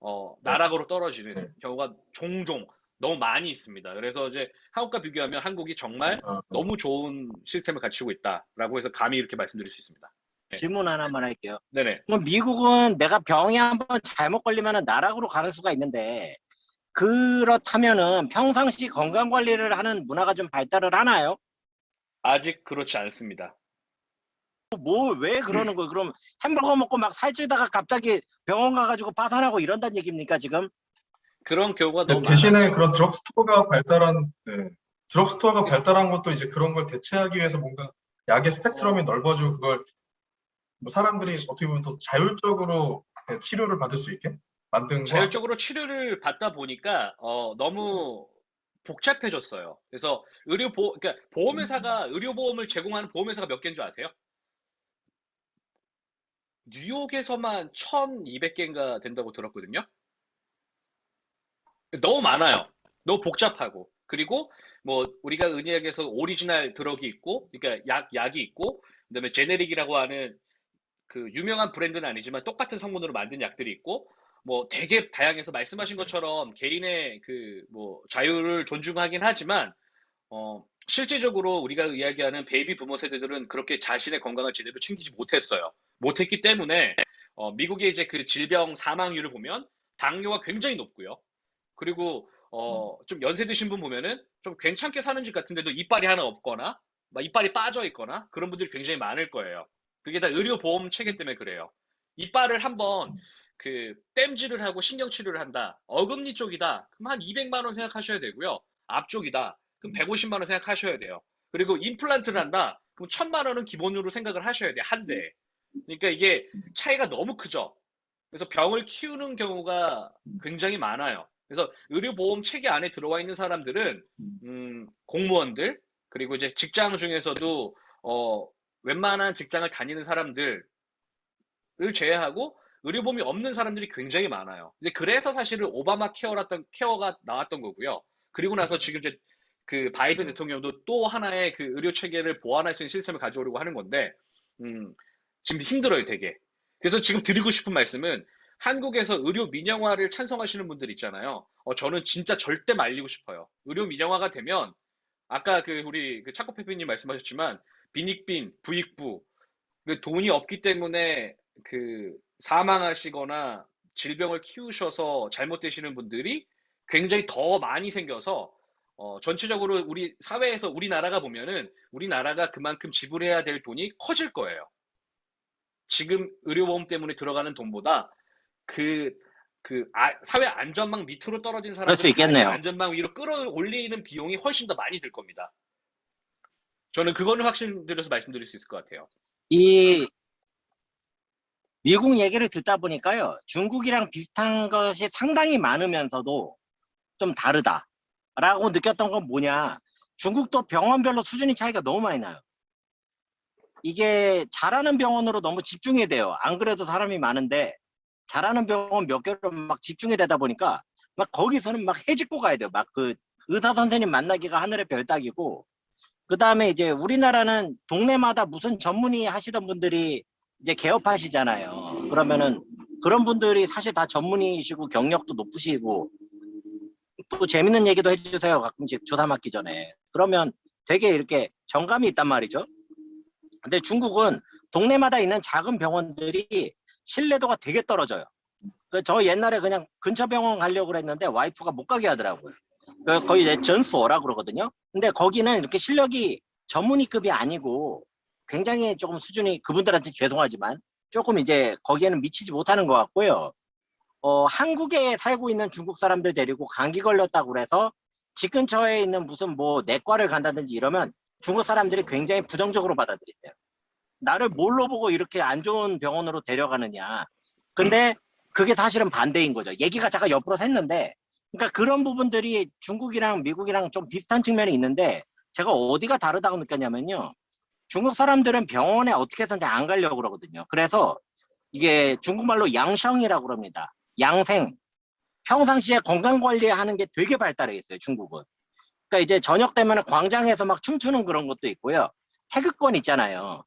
네. 나락으로 떨어지는 네. 경우가 종종 너무 많이 있습니다. 그래서 이제 한국과 비교하면 한국이 정말 아, 너무 좋은 시스템을 갖추고 있다라고 해서 감히 이렇게 말씀드릴 수 있습니다. 네. 질문 하나만 할게요. 네네. 그럼 미국은 내가 병에 한번 잘못 걸리면 나락으로 가는 수가 있는데 그렇다면은 평상시 건강 관리를 하는 문화가 좀 발달을 하나요? 아직 그렇지 않습니다. 뭐 왜 그러는 거예요? 그럼 햄버거 먹고 막 살찌다가 갑자기 병원 가가지고 파산하고 이런다는 얘기입니까 지금? 그런 경우가 너무 대신에 많았죠. 그런 드럭스토어가 발달한 것도 이제 그런 걸 대체하기 위해서 뭔가 약의 스펙트럼이 넓어지고 그걸 뭐 사람들이 어떻게 보면 더 자율적으로 치료를 받을 수 있게 만든 거 아니에요? 자율적으로 치료를 받다 보니까 너무 복잡해졌어요. 그래서 그러니까 보험회사가 의료보험을 제공하는 보험회사가 몇 개인 줄 아세요? 뉴욕에서만 1,200개인가 된다고 들었거든요. 너무 많아요. 너무 복잡하고. 그리고 뭐 우리가 의학에서 오리지널 드럭이 있고, 그러니까 약이 있고, 그다음에 제네릭이라고 하는 그 유명한 브랜드는 아니지만 똑같은 성분으로 만든 약들이 있고, 뭐 되게 다양해서 말씀하신 것처럼 개인의 그 뭐 자유를 존중하긴 하지만 실질적으로 우리가 이야기하는 베이비 부모 세대들은 그렇게 자신의 건강을 제대로 챙기지 못했어요. 못했기 때문에 미국의 이제 그 질병 사망률을 보면 당뇨가 굉장히 높고요. 그리고 좀 연세 드신 분 보면은 좀 괜찮게 사는 집 같은데도 이빨이 하나 없거나 막 이빨이 빠져 있거나 그런 분들이 굉장히 많을 거예요. 그게 다 의료보험 체계 때문에 그래요. 이빨을 한번 땜질을 하고 신경 치료를 한다. 어금니 쪽이다. 그럼 한 200만 원 생각하셔야 되고요. 앞쪽이다. 그럼 150만 원 생각하셔야 돼요. 그리고 임플란트를 한다. 그럼 1,000만 원은 기본으로 생각을 하셔야 돼요. 한 대에. 그러니까 이게 차이가 너무 크죠. 그래서 병을 키우는 경우가 굉장히 많아요. 그래서 의료보험 체계 안에 들어와 있는 사람들은 공무원들 그리고 이제 직장 중에서도 웬만한 직장을 다니는 사람들을 제외하고 의료보험이 없는 사람들이 굉장히 많아요. 이제 그래서 사실은 오바마 케어가 나왔던 거고요. 그리고 나서 지금 이제 그 바이든 대통령도 또 하나의 그 의료 체계를 보완할 수 있는 시스템을 가져오려고 하는 건데 지금 힘들어요, 되게. 그래서 지금 드리고 싶은 말씀은 한국에서 의료 민영화를 찬성하시는 분들 있잖아요. 저는 진짜 절대 말리고 싶어요. 의료 민영화가 되면 아까 우리 차코페피님 말씀하셨지만 빈익빈, 부익부 돈이 없기 때문에 사망하시거나 질병을 키우셔서 잘못되시는 분들이 굉장히 더 많이 생겨서 전체적으로 우리 사회에서 우리나라가 보면은 우리나라가 그만큼 지불해야 될 돈이 커질 거예요. 지금 의료보험 때문에 들어가는 돈보다 사회 안전망 밑으로 떨어진 그럴 수 사람들을 다시 있겠네요. 안전망 위로 끌어올리는 비용이 훨씬 더 많이 들 겁니다. 저는 그거는 확신드려서 말씀드릴 수 있을 것 같아요. 이 미국 얘기를 듣다 보니까요. 중국이랑 비슷한 것이 상당히 많으면서도 좀 다르다라고 느꼈던 건 뭐냐? 중국도 병원별로 수준이 차이가 너무 많이 나요. 이게 잘하는 병원으로 너무 집중이 돼요. 안 그래도 사람이 많은데 잘하는 병원 몇 개로 막 집중이 되다 보니까 막 거기서는 막 해집고 가야 돼요. 막 그 의사 선생님 만나기가 하늘의 별 따기고, 그 다음에 이제 우리나라는 동네마다 무슨 전문의 하시던 분들이 이제 개업하시잖아요. 그러면은 그런 분들이 사실 다 전문의이시고 경력도 높으시고, 또 재밌는 얘기도 해주세요. 가끔씩 주사 맞기 전에. 그러면 되게 이렇게 정감이 있단 말이죠. 근데 중국은 동네마다 있는 작은 병원들이 신뢰도가 되게 떨어져요. 저 옛날에 그냥 근처 병원 가려고 그랬는데 와이프가 못 가게 하더라고요. 거의 이제 전수어라 그러거든요. 근데 거기는 이렇게 실력이 전문의급이 아니고 굉장히 조금 수준이, 그분들한테 죄송하지만 조금 이제 거기에는 미치지 못하는 것 같고요. 한국에 살고 있는 중국 사람들 데리고 감기 걸렸다고 그래서 집 근처에 있는 무슨 뭐 내과를 간다든지 이러면 중국 사람들이 굉장히 부정적으로 받아들인대요. 나를 뭘로 보고 이렇게 안 좋은 병원으로 데려가느냐. 근데 그게 사실은 반대인 거죠. 얘기가 잠깐 옆으로 샜는데, 그러니까 그런 부분들이 중국이랑 미국이랑 좀 비슷한 측면이 있는데, 제가 어디가 다르다고 느꼈냐면요. 중국 사람들은 병원에 어떻게 해서든지 안 가려고 그러거든요. 그래서 이게 중국말로 양성이라고 그럽니다. 양생. 평상시에 건강 관리하는 게 되게 발달해 있어요, 중국은. 그러니까 이제 저녁 되면 광장에서 막 춤추는 그런 것도 있고요. 태극권 있잖아요.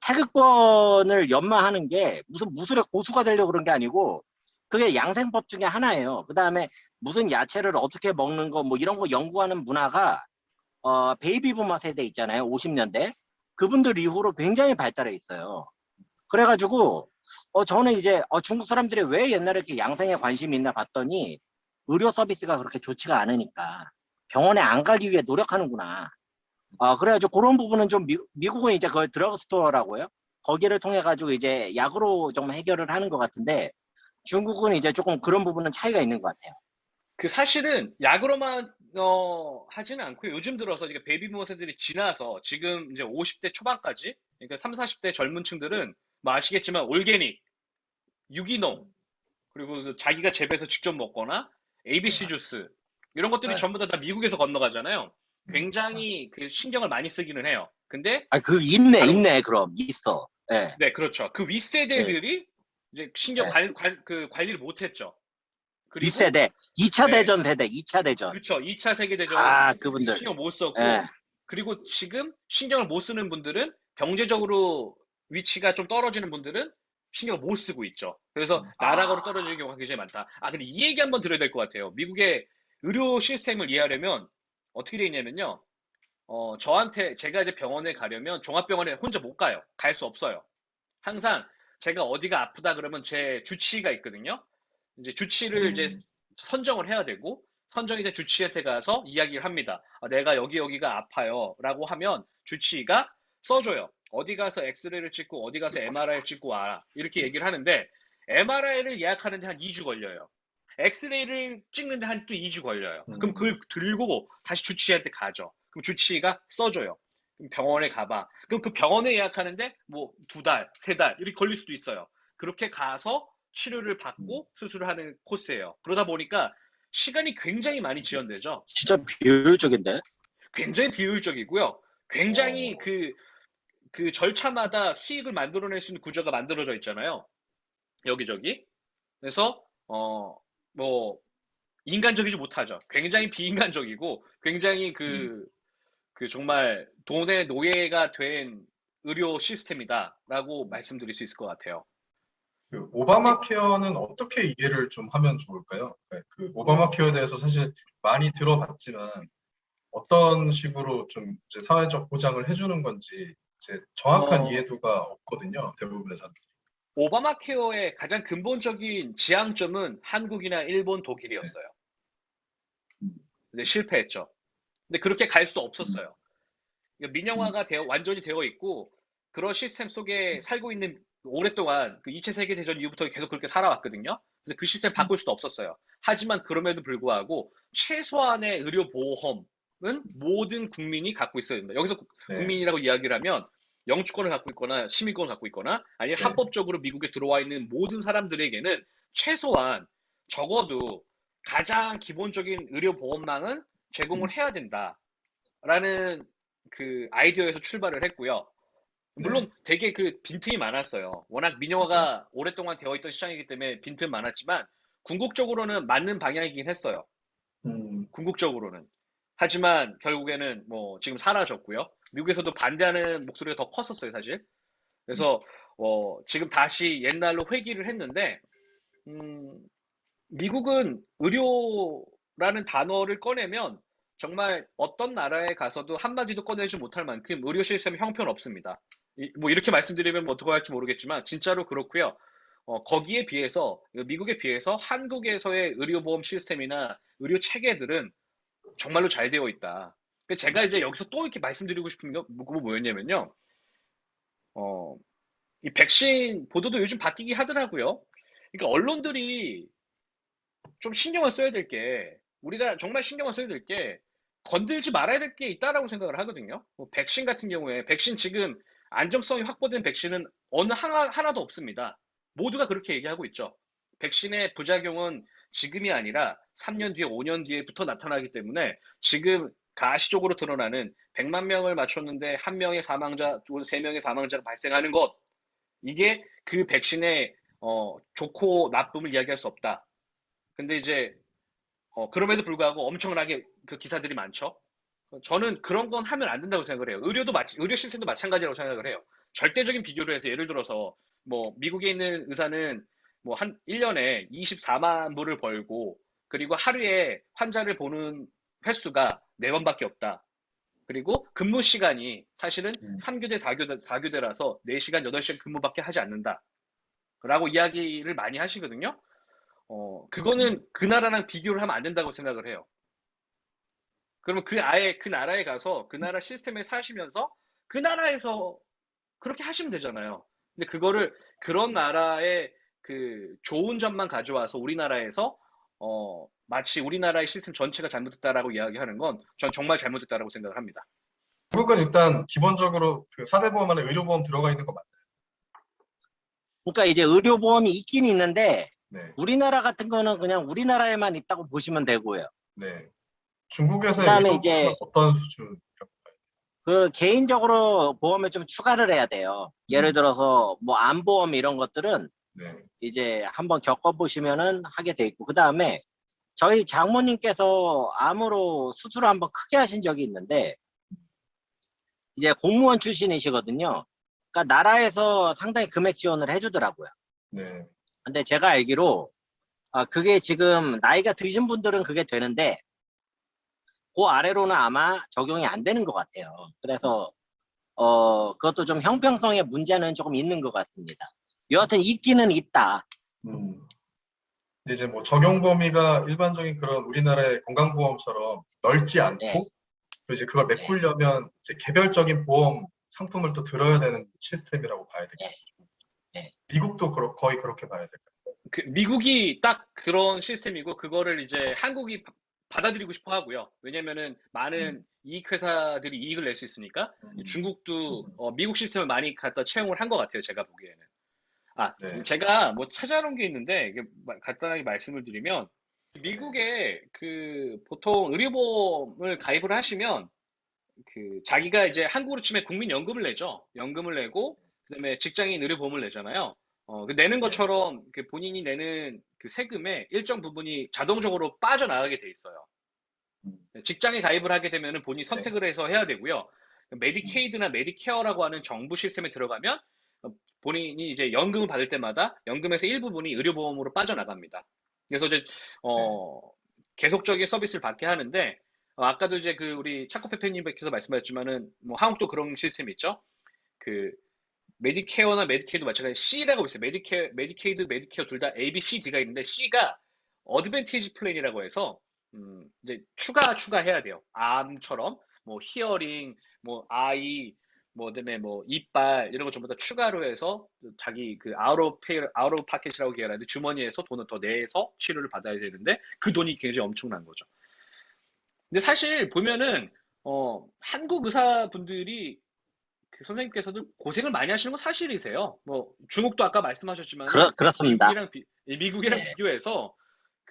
태극권을 연마하는 게 무슨 무술의 고수가 되려고 그런 게 아니고, 그게 양생법 중에 하나예요. 그 다음에 무슨 야채를 어떻게 먹는 거 뭐 이런 거 연구하는 문화가 베이비 부머 세대 있잖아요. 50년대. 그분들 이후로 굉장히 발달해 있어요. 그래가지고 저는 이제 중국 사람들이 왜 옛날에 이렇게 양생에 관심이 있나 봤더니 의료 서비스가 그렇게 좋지가 않으니까 병원에 안 가기 위해 노력하는구나. 그래가지고 그런 부분은 좀 미국은 이제 그걸 드러그스토어라고요. 거기를 통해 가지고 이제 약으로 좀 해결을 하는 것 같은데, 중국은 이제 조금 그런 부분은 차이가 있는 것 같아요. 그 사실은 약으로만 하지는 않고요. 요즘 들어서 이게 베이비 부머 세들이 지나서 지금 이제 50대 초반까지, 그러니까 3, 40대 젊은 층들은 뭐 아시겠지만 올게닉, 유기농, 그리고 그 자기가 재배해서 직접 먹거나 ABC 주스 이런 것들이 네. 전부 다 미국에서 건너가잖아요. 굉장히 그 신경을 많이 쓰기는 해요. 근데 바로 있네, 그럼 있어. 예, 네, 그렇죠. 그 예, 윗세대들이 이제 신경 예. 그 관리를 못 했죠. 그리고 2세대, 2차 네, 대전 세대, 2차 대전. 그렇죠. 2차 세계대전 그분들. 신경 못 예. 썼고, 그리고 지금 신경을 못 쓰는 분들은 경제적으로 위치가 좀 떨어지는 분들은 신경을 못 쓰고 있죠. 그래서 나락으로 아, 떨어지는 경우가 굉장히 많다. 근데 이 얘기 한번 들어야 될 것 같아요. 미국의 의료 시스템을 이해하려면 어떻게 되어 있냐면요. 저한테 제가 이제 병원에 가려면 종합병원에 혼자 못 가요. 갈 수 없어요. 항상 제가 어디가 아프다 그러면 제 주치의가 있거든요. 이제 주치의를 이제 선정을 해야 되고, 선정이 된 주치의한테 가서 이야기를 합니다. 내가 여기가 아파요. 라고 하면 주치의가 써줘요. 어디 가서 엑스레이를 찍고 어디 가서 MRI를 찍고 와라. 이렇게 얘기를 하는데, MRI를 예약하는데 한 2주 걸려요. 엑스레이를 찍는데 한 또 2주 걸려요. 그럼 그걸 들고 다시 주치의한테 가죠. 그럼 주치의가 써줘요. 그럼 병원에 가봐. 그럼 그 병원에 예약하는데 뭐 2달, 3달 이렇게 걸릴 수도 있어요. 그렇게 가서 치료를 받고 수술을 하는 코스예요. 그러다 보니까 시간이 굉장히 많이 지연되죠. 진짜 비효율적인데? 굉장히 비효율적이고요. 굉장히 어, 그 절차마다 수익을 만들어낼 수 있는 구조가 만들어져 있잖아요. 여기저기. 그래서 뭐 인간적이지 못하죠. 굉장히 비인간적이고 굉장히 그 정말 돈의 노예가 된 의료 시스템이다라고 말씀드릴 수 있을 것 같아요. 그 오바마 케어는 어떻게 이해를 좀 하면 좋을까요? 네, 그 오바마 케어에 대해서 사실 많이 들어봤지만 어떤 식으로 좀 이제 사회적 보장을 해주는 건지 이제 정확한 어, 이해도가 없거든요. 대부분의 사람들이. 오바마 케어의 가장 근본적인 지향점은 한국이나 일본, 네. 독일이었어요. 근데 실패했죠. 근데 그렇게 갈 수도 음, 없었어요. 그러니까 민영화가 완전히 되어 있고 그런 시스템 속에 살고 있는 오랫동안 그 2차 세계대전 이후부터 계속 그렇게 살아왔거든요. 그래서 그 시스템 음, 바꿀 수도 없었어요. 하지만 그럼에도 불구하고 최소한의 의료보험은 모든 국민이 갖고 있어야 된다. 여기서 네, 국민이라고 이야기를 하면 영주권을 갖고 있거나 시민권을 갖고 있거나 아니면 네, 합법적으로 미국에 들어와 있는 모든 사람들에게는 최소한 적어도 가장 기본적인 의료 보험망은 제공을 해야 된다라는 그 아이디어에서 출발을 했고요. 물론 되게 그 빈틈이 많았어요. 워낙 민영화가 오랫동안 되어 있던 시장이기 때문에 빈틈 많았지만 궁극적으로는 맞는 방향이긴 했어요. 궁극적으로는. 하지만 결국에는 뭐 지금 사라졌고요. 미국에서도 반대하는 목소리가 더 컸었어요, 사실. 그래서 지금 다시 옛날로 회귀를 했는데 미국은 의료라는 단어를 꺼내면 정말 어떤 나라에 가서도 한마디도 꺼내지 못할 만큼 의료 시스템 형편없습니다. 뭐 이렇게 말씀드리면 뭐 어떻게 할지 모르겠지만 진짜로 그렇고요. 거기에 비해서 미국에 비해서 한국에서의 의료보험 시스템이나 의료 체계들은 정말로 잘 되어 있다. 제가 이제 여기서 또 이렇게 말씀드리고 싶은 게 뭐였냐면요. 이 백신 보도도 요즘 바뀌기 하더라고요. 그러니까 언론들이 좀 신경을 써야 될 게, 우리가 정말 신경을 써야 될 게, 건들지 말아야 될 게 있다라고 생각을 하거든요. 뭐 백신 같은 경우에, 백신 지금 안정성이 확보된 백신은 어느 하나도 없습니다. 모두가 그렇게 얘기하고 있죠. 백신의 부작용은 지금이 아니라 3년 뒤에, 5년 뒤에부터 나타나기 때문에 지금 가시적으로 드러나는 100만 명을 맞췄는데 1명의 사망자, 또는 3명의 사망자가 발생하는 것, 이게 그 백신의 좋고 나쁨을 이야기할 수 없다. 근데 이제 그럼에도 불구하고 엄청나게 그 기사들이 많죠. 저는 그런 건 하면 안 된다고 생각을 해요. 의료 시스템도 마찬가지라고 생각을 해요. 절대적인 비교를 해서 예를 들어서 뭐 미국에 있는 의사는 뭐 한 1년에 24만 불을 벌고 그리고 하루에 환자를 보는 횟수가 4번밖에 없다. 그리고 근무 시간이 사실은 3교대, 4교대라서 4시간, 8시간 근무밖에 하지 않는다. 라고 이야기를 많이 하시거든요. 그거는 그 나라랑 비교를 하면 안 된다고 생각을 해요. 그러면 그 나라에 가서 그 나라 시스템에 사시면서 그 나라에서 그렇게 하시면 되잖아요. 근데 그거를 그런 나라의 그 좋은 점만 가져와서 우리나라에서 마치 우리나라의 시스템 전체가 잘못됐다라고 이야기하는 건 전 정말 잘못됐다라고 생각을 합니다. 미국은 일단 기본적으로 그 4대 보험 안에 의료보험 들어가 있는 거 맞나요? 그러니까 이제 의료보험이 있긴 있는데 네. 우리나라 같은 거는 그냥 우리나라에만 있다고 보시면 되고요. 네. 중국에서의 그다음에 의료보험은 이제 어떤 수준이라고 봐요? 그 개인적으로 보험을 좀 추가를 해야 돼요. 예를 들어서 뭐 암보험 이런 것들은 네. 이제 한번 겪어보시면은 하게 돼 있고, 그 다음에 저희 장모님께서 암으로 수술을 한번 크게 하신 적이 있는데 이제 공무원 출신이시거든요. 그러니까 나라에서 상당히 금액 지원을 해주더라고요. 네. 근데 제가 알기로 그게 지금 나이가 드신 분들은 그게 되는데 그 아래로는 아마 적용이 안 되는 것 같아요. 그래서 그것도 좀 형평성의 문제는 조금 있는 것 같습니다. 여하튼 있기는 있다. 근데 이제 뭐 적용 범위가 일반적인 그런 우리나라의 건강보험처럼 넓지 않고 네. 또 이제 그걸 메꾸려면 이제 개별적인 보험 상품을 또 들어야 되는 시스템이라고 봐야 되겠죠. 네. 미국도 거의 그렇게 봐야 될까요? 미국이 딱 그런 시스템이고 그거를 이제 한국이 받아들이고 싶어 하고요. 왜냐면은 많은 이익 회사들이 이익을 낼 수 있으니까 중국도 미국 시스템을 많이 갖다 채용을 한 것 같아요. 제가 보기에는. 네. 제가 뭐 찾아놓은 게 있는데 이게 간단하게 말씀을 드리면 미국에 그 보통 의료보험을 가입을 하시면 그 자기가 이제 한국으로 치면 국민연금을 내죠. 연금을 내고 그다음에 직장인 의료보험을 내잖아요. 그 내는 것처럼 그 본인이 내는 그 세금의 일정 부분이 자동적으로 빠져나가게 돼 있어요. 직장에 가입을 하게 되면은 본인이 선택을 해서 해야 되고요. 메디케이드나 메디케어라고 하는 정부 시스템에 들어가면 본인이 이제 연금을 받을 때마다 연금에서 일부분이 의료보험으로 빠져나갑니다. 그래서 이제 계속적인 서비스를 받게 하는데 아까도 이제 그 우리 차코페페님께서 말씀하셨지만은 뭐 한국도 그런 시스템이 있죠. 그 메디케어나 메디케이드 마찬가지 C라고 있어요. 메디케이드, 메디케어 둘 다 A, B, C, D가 있는데 C가 어드밴티지 플랜이라고 해서 이제 추가해야 돼요. 암처럼 뭐 히어링, 뭐 아이, 뭐 그다음에 뭐 이빨 이런 거 전부 다 추가로 해서 자기 그 아웃 파켓이라고 얘기하는데 주머니에서 돈을 더 내서 치료를 받아야 되는데 그 돈이 굉장히 엄청난 거죠. 근데 사실 보면은 한국 의사분들이 그 선생님께서도 고생을 많이 하시는 건 사실이세요. 뭐 중국도 아까 말씀하셨지만은 그렇습니다. 미국이랑 네. 비교해서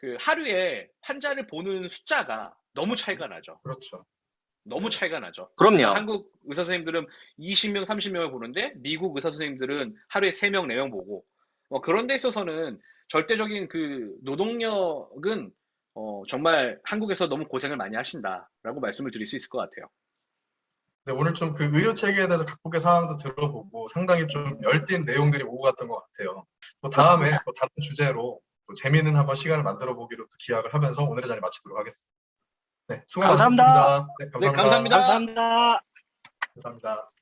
그 하루에 환자를 보는 숫자가 너무 차이가 나죠. 그렇죠. 너무 차이가 나죠. 그럼요. 한국 의사 선생님들은 20명, 30명을 보는데 미국 의사 선생님들은 하루에 3명, 4명 보고 그런 데 있어서는 절대적인 그 노동력은 정말 한국에서 너무 고생을 많이 하신다라고 말씀을 드릴 수 있을 것 같아요. 네, 오늘 좀 그 의료 체계에 대해서 각국의 상황도 들어보고 상당히 좀 열띤 내용들이 오고 갔던 것 같아요. 또 다음에 맞습니다. 또 다른 주제로 또 재미있는 한번 시간을 만들어 보기로 또 기약을 하면서 오늘의 자리 마치도록 하겠습니다. 네, 수고 감사합니다. 많으셨습니다. 네, 네, 감사합니다. 감사합니다. 감사합니다. 감사합니다.